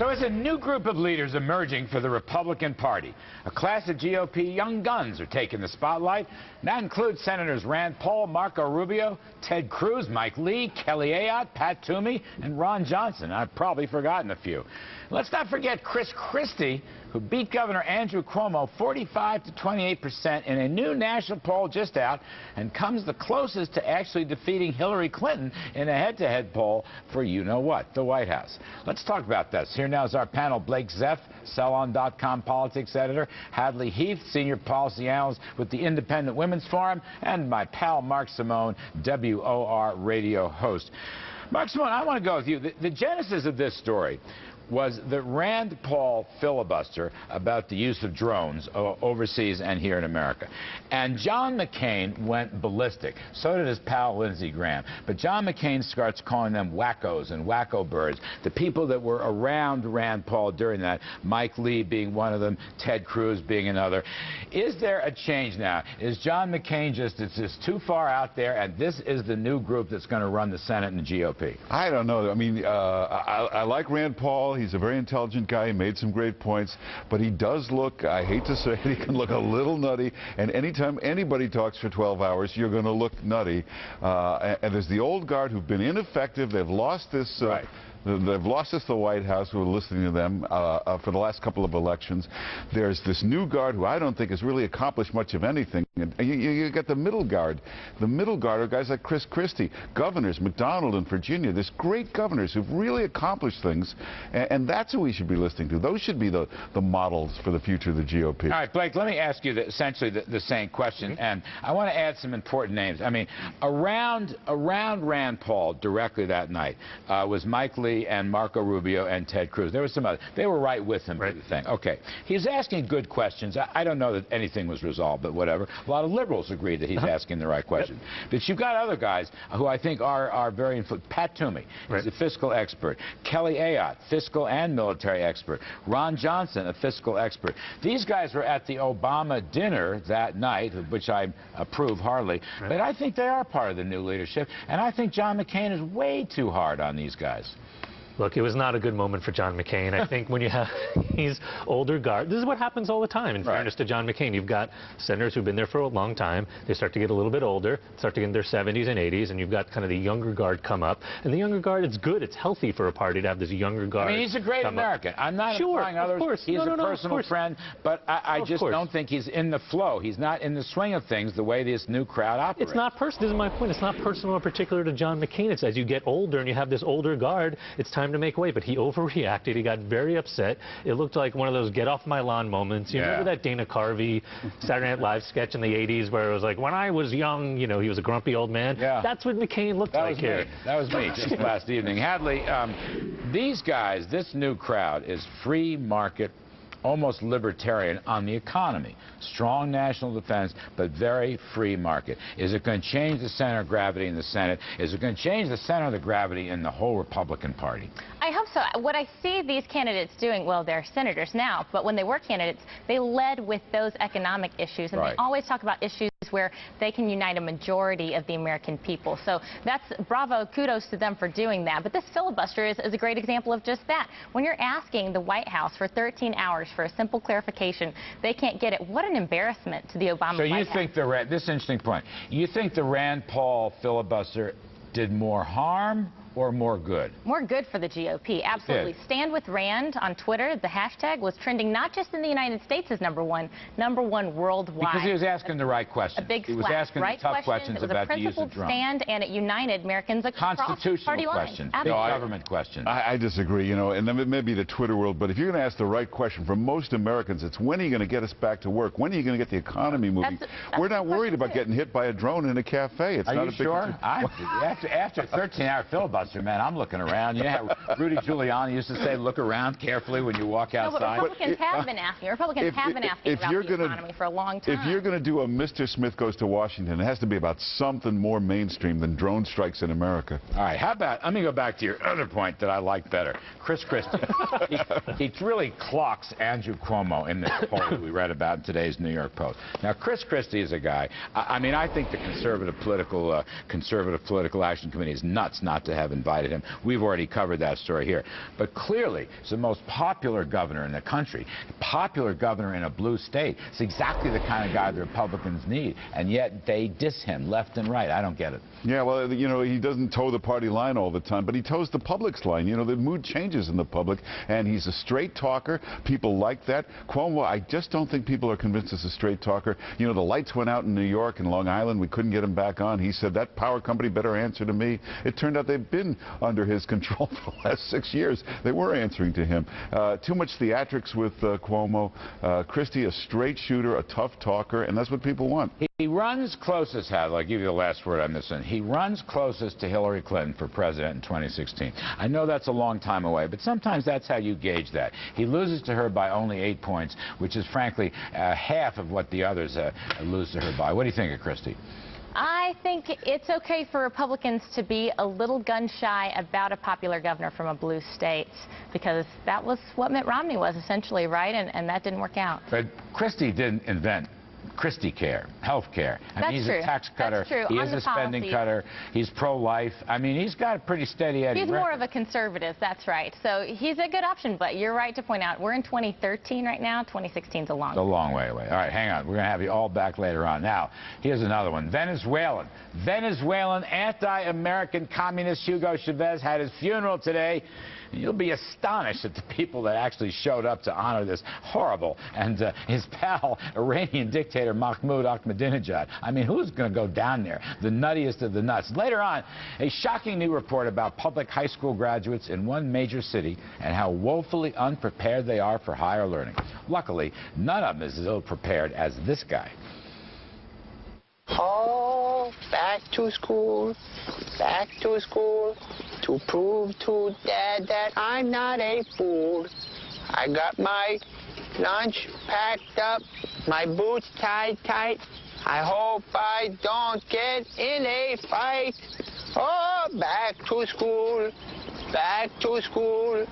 So as a new group of leaders emerging for the Republican Party, a class of GOP young guns are taking the spotlight. And that includes Senators Rand Paul, Marco Rubio, Ted Cruz, Mike Lee, Kelly Ayotte, Pat Toomey, and Ron Johnson. I've probably forgotten a few. Let's not forget Chris Christie, who beat Governor Andrew Cuomo 45 to 28% in a new national poll just out, and comes the closest to actually defeating Hillary Clinton in a head-to-head poll for you-know-what, the White House. Let's talk about this. Here now is our panel: Blake Zeff, Salon.com politics editor; Hadley Heath, senior policy analyst with the Independent Women's Forum; and my pal Mark Simone, WOR radio host. Mark Simone, I want to go with you. The genesis of this story was the Rand Paul filibuster about the use of drones overseas and here in America. And John McCain went ballistic. So did his pal Lindsey Graham. But John McCain starts calling them wackos and wacko birds, the people that were around Rand Paul during that, Mike Lee being one of them, Ted Cruz being another. Is there a change now? Is John McCain just too far out there, and this is the new group that's going to run the Senate and the GOP? I don't know. I mean, I like Rand Paul. He's a very intelligent guy. He made some great points, but he does look, I hate to say it, he can look a little nutty. And anytime anybody talks for 12 hours, you're going to look nutty. And there's the old guard who've been ineffective. They've lost this. Right. They've lost us the White House, who are listening to them for the last couple of elections. There's this new guard who I don't think has really accomplished much of anything. And you got the middle guard. The middle guard are guys like Chris Christie, governors, McDonald in Virginia. There's great governors who've really accomplished things, and that's who we should be listening to. Those should be the models for the future of the GOP. All right, Blake, let me ask you essentially the same question, and I want to add some important names. I mean, around Rand Paul directly that night was Mike Lee and Marco Rubio and Ted Cruz. There was some other. They were right with him. Right. The thing. Okay. He's asking good questions. I don't know that anything was resolved, but whatever. A lot of liberals agree that he's asking the right questions. Yep. But you've got other guys who I think are very influential. Pat Toomey is a fiscal expert. Kelly Ayotte, fiscal and military expert. Ron Johnson, a fiscal expert. These guys were at the Obama dinner that night, which I approve hardly. Right. But I think they are part of the new leadership, and I think John McCain is way too hard on these guys. Look, it was not a good moment for John McCain. I think when you have these older guard, this is what happens all the time, in fairness to John McCain. You've got senators who've been there for a long time. They start to get a little bit older, start to get in their 70s and 80s, and you've got kind of the younger guard come up. And the younger guard, it's good. It's healthy for a party to have this younger guard. I mean, he's a great American. I'm not implying others. Of course. He's a personal friend, but I just don't think he's in the flow. He's not in the swing of things the way this new crowd operates. It's not personal. This is my point. It's not personal or particular to John McCain. It's as you get older and you have this older guard, it's time to make way. But he overreacted. He got very upset. It looked like one of those get off my lawn moments. You remember that Dana Carvey Saturday Night Live sketch in the 80s where it was like, when I was young, you know, he was a grumpy old man. Yeah. That's what McCain looked like here. That was me just last evening. Hadley, these guys, this new crowd is free market, almost libertarian on the economy. Strong national defense, but very free market. Is it going to change the center of gravity in the Senate? Is it going to change the center of the gravity in the whole Republican Party? I hope so. What I see these candidates doing, well, they're senators now, but when they were candidates, they led with those economic issues, and they always talk about issues where they can unite a majority of the American people. So that's bravo, kudos to them for doing that. But this filibuster is a great example of just that. When you're asking the White House for 13 hours for a simple clarification, they can't get it. What an embarrassment to the Obama White House. So you think this is an interesting point. You think the Rand Paul filibuster did more harm or more good? More good for the GOP, absolutely. Stand with Rand on Twitter. The hashtag was trending not just in the United States as number one worldwide. Because he was asking the right questions. A big He was asking the tough questions about the use of drones. It was a principled stand, and it united Americans across party lines. Questions, big government questions. I disagree, you know, and then it may be the Twitter world, but if you're going to ask the right question, for most Americans, it's when are you going to get us back to work? When are you going to get the economy moving? We're not worried about getting hit by a drone in a cafe. It's not a big sure? After a 13-hour filibuster, man, I'm looking around. You know how Rudy Giuliani used to say, look around carefully when you walk outside? No, but Republicans have been asking. Republicans have been asking about the economy for a long time. If you're going to do a Mr. Smith Goes to Washington, it has to be about something more mainstream than drone strikes in America. All right, how about, let me go back to your other point that I like better. Chris Christie. he really clocks Andrew Cuomo in this poll that we read about in today's New York Post. Now, Chris Christie is a guy, I mean, I think the Conservative Political Action Committee is nuts not to have have invited him. We've already covered that story here. But clearly, he's the most popular governor in the country. Popular governor in a blue state. It's exactly the kind of guy the Republicans need. And yet they diss him left and right. I don't get it. Yeah, well, you know, he doesn't toe the party line all the time, but he toes the public's line. You know, the mood changes in the public, and he's a straight talker. People like that. Cuomo, I just don't think people are convinced he's a straight talker. You know, the lights went out in New York and Long Island. We couldn't get him back on. He said, that power company better answer to me. It turned out they've been under his control for the last 6 years. They were answering to him. Too much theatrics with Cuomo. Christie, a straight shooter, a tough talker, and that's what people want. He runs closest, Hadley, I'll give you the last word on this one. He runs closest to Hillary Clinton for president in 2016. I know that's a long time away, but sometimes that's how you gauge that. He loses to her by only 8 points, which is frankly half of what the others lose to her by. What do you think of Christie? I think it's okay for Republicans to be a little gun-shy about a popular governor from a blue state, because that was what Mitt Romney was essentially, right? And that didn't work out. But Christie didn't invent Christie care, health care. I mean, he's a tax cutter. He is a spending cutter. He's pro-life. I mean, he's got a pretty steady Eddie. He's more of a conservative, that's right. So he's a good option, but you're right to point out, we're in 2013 right now. 2016 is a long way away. All right, hang on. We're going to have you all back later on. Now, here's another one. Venezuelan anti-American communist Hugo Chavez had his funeral today. You'll be astonished at the people that actually showed up to honor this horrible and his pal, Iranian dictator Mahmoud Ahmadinejad. I mean, who's going to go down there? The nuttiest of the nuts. Later on, a shocking new report about public high school graduates in one major city and how woefully unprepared they are for higher learning. Luckily, none of them is as ill-prepared as this guy. Oh, back to school to prove to Dad that I'm not a fool. I got my lunch packed up, my boots tied tight. I hope I don't get in a fight. Oh, back to school, back to school.